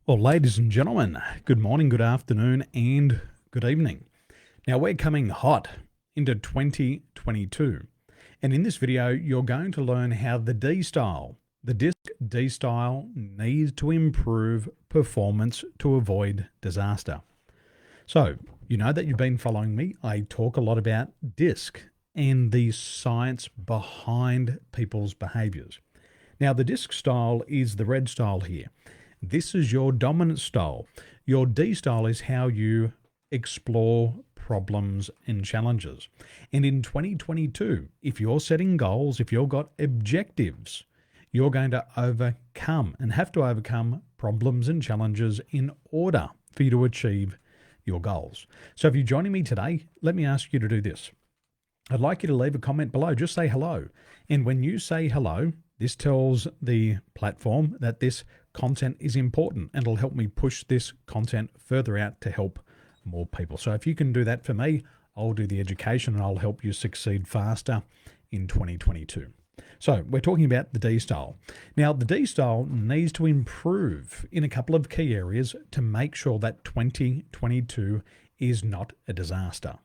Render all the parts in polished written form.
Well, ladies and gentlemen, good morning, good afternoon, and good evening. Now, we're coming hot into 2022. And in this video, you're going to learn how the D style, the disc D style, needs to improve performance to avoid disaster. So, you know that you've been following me. I talk a lot about disc and the science behind people's behaviors. Now, the disc style is the red style here. This is your dominant style. Your D style is how you explore problems and challenges. And in 2022, if you're setting goals, if you've got objectives, you're going to overcome and have to overcome problems and challenges in order for you to achieve your goals. So if you're joining me today, let me ask you to do this. I'd like you to leave a comment below. Just say hello. And when you say hello, this tells the platform that this content is important and it'll help me push this content further out to help more people. So if you can do that for me, I'll do the education and I'll help you succeed faster in 2022. So we're talking about the D style. Now, the D style needs to improve in a couple of key areas to make sure that 2022 is not a disaster.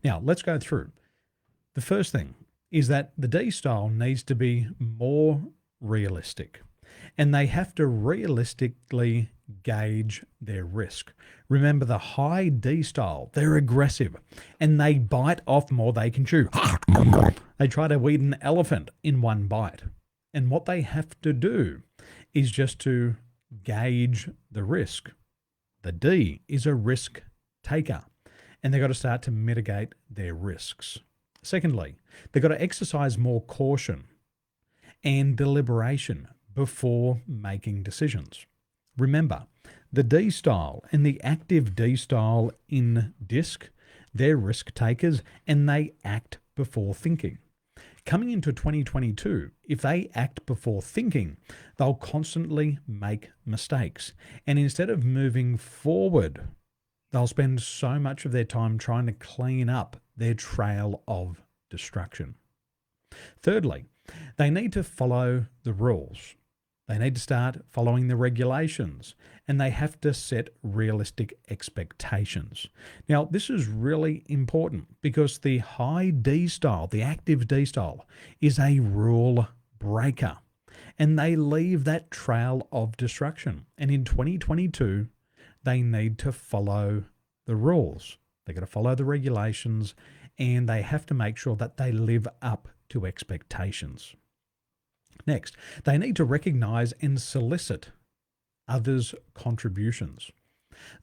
Now, let's go through. The first thing is that the D style needs to be more realistic, and they have to realistically gauge their risk. Remember, the high D style, they're aggressive and they bite off more they can chew. They try to eat an elephant in one bite. And what they have to do is just to gauge the risk. The D is a risk taker, and they've got to start to mitigate their risks. Secondly, they've got to exercise more caution and deliberation before making decisions. Remember, the D style and the active D style in DISC, they're risk takers and they act before thinking. Coming into 2022, if they act before thinking, they'll constantly make mistakes. And instead of moving forward, they'll spend so much of their time trying to clean up their trail of destruction. Thirdly, they need to follow the rules. They need to start following the regulations, and they have to set realistic expectations. Now, this is really important because the high D style, the active D style, is a rule breaker, and they leave that trail of destruction. And in 2022, they need to follow the rules. They've got to follow the regulations, and they have to make sure that they live up to expectations. Next, they need to recognize and solicit others' contributions.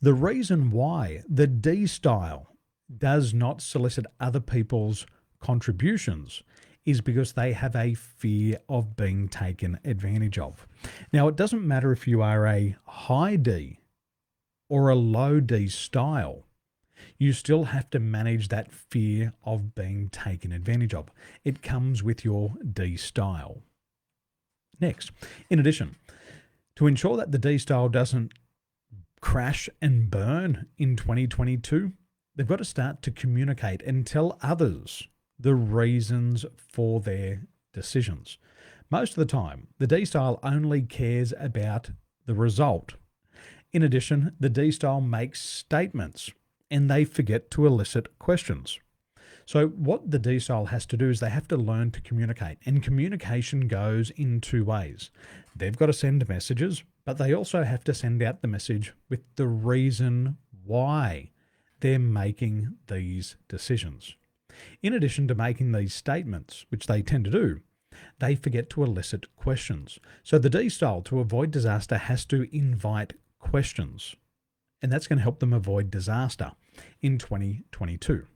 The reason why the D style does not solicit other people's contributions is because they have a fear of being taken advantage of. Now, it doesn't matter if you are a high D or a low D style, you still have to manage that fear of being taken advantage of. It comes with your D style. Next, in addition, to ensure that the D style doesn't crash and burn in 2022, they've got to start to communicate and tell others the reasons for their decisions. Most of the time, the D style only cares about the result. In addition, the D style makes statements and they forget to elicit questions. So what the D style has to do is they have to learn to communicate, and communication goes in two ways. They've got to send messages, but they also have to send out the message with the reason why they're making these decisions. In addition to making these statements, which they tend to do, they forget to elicit questions. So the D style, to avoid disaster, has to invite questions, and that's going to help them avoid disaster in 2022.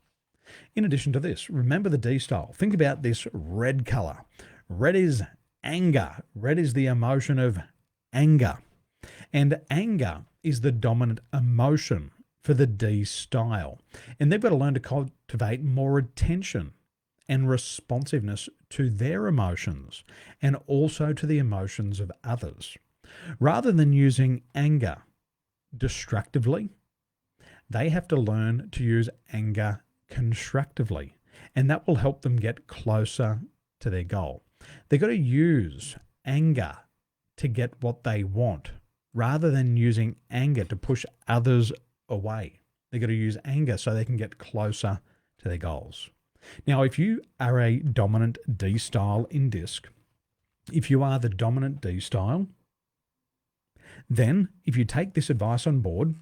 In addition to this, remember the D style. Think about this red color. Red is anger. Red is the emotion of anger. And anger is the dominant emotion for the D style. And they've got to learn to cultivate more attention and responsiveness to their emotions and also to the emotions of others. Rather than using anger destructively, they have to learn to use anger constructively, and that will help them get closer to their goal. They've got to use anger to get what they want, rather than using anger to push others away. They've got to use anger so they can get closer to their goals. Now, if you are a dominant D style in DISC, if you are the dominant D style, then if you take this advice on board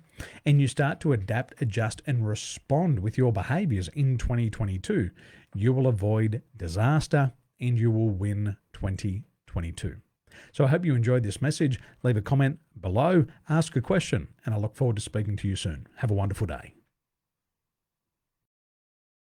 and you start to adapt, adjust, and respond with your behaviors in 2022, you will avoid disaster and you will win 2022. So I hope you enjoyed this message. Leave a comment below, ask a question, and I look forward to speaking to you soon. Have a wonderful day.